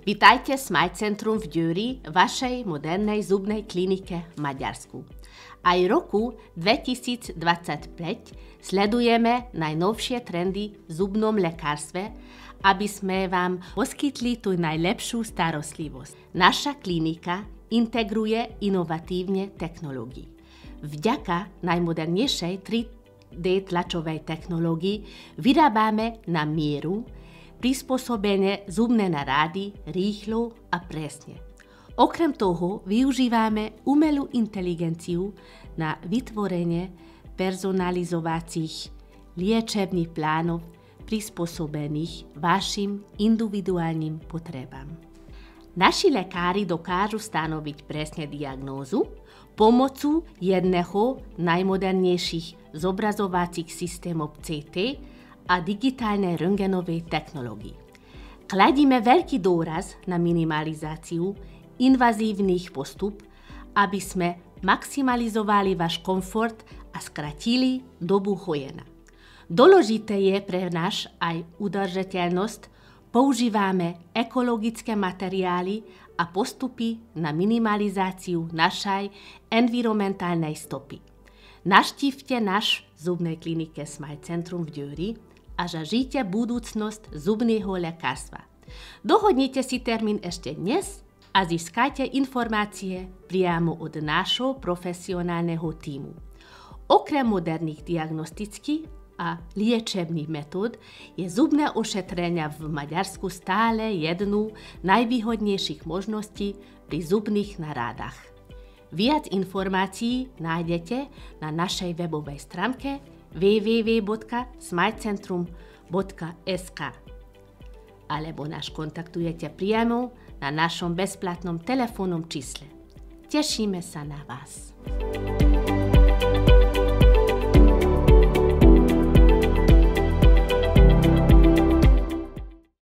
Vitajte Smile Centrum v Győri, vašej modernej zubnej klinike v Maďarsku. Aj roku 2025 sledujeme najnovšie trendy v zubnom lekárstve, aby sme vám poskytli tú najlepšiu starostlivosť. Naša klinika integruje inovatívne technológie. Vďaka najmodernejšej 3D tlačovej technológii vyrábame na mieru prispôsobené zubné náhrady rýchlo a presne. Okrem toho využívame umelú inteligenciu na vytvorenie personalizovacích liečebných plánov prispôsobených vašim individuálnym potrebám. Naši lekári dokážu stanoviť presne diagnózu pomocou jedného najmodernejších zobrazovacích systémov CT a digitálnej röntgenovej technológii. Kladíme veľký dôraz na minimalizáciu invazívnych postup, aby sme maximalizovali váš komfort a skratili dobu hojenia. Dôležité je pre nás aj udržateľnosť. Používame ekologické materiály a postupy na minimalizáciu našej environmentálnej stopy. Navštívte náš zubnej klinike Smile Centrum v Győri a zažite budúcnosť zubného lekárstva. Dohodnite si termín ešte dnes a získajte informácie priamo od nášho profesionálneho tímu. Okrem moderných diagnostických a liečebných metód je zubné ošetrenia v Maďarsku stále jednou najvýhodnejších možností pri zubných náhradách. Viac informácií nájdete na našej webovej stránke www.smilecentrum.sk alebo nás kontaktujete priamo na našom bezplatnom telefónnom čísle. Tešíme sa na vás.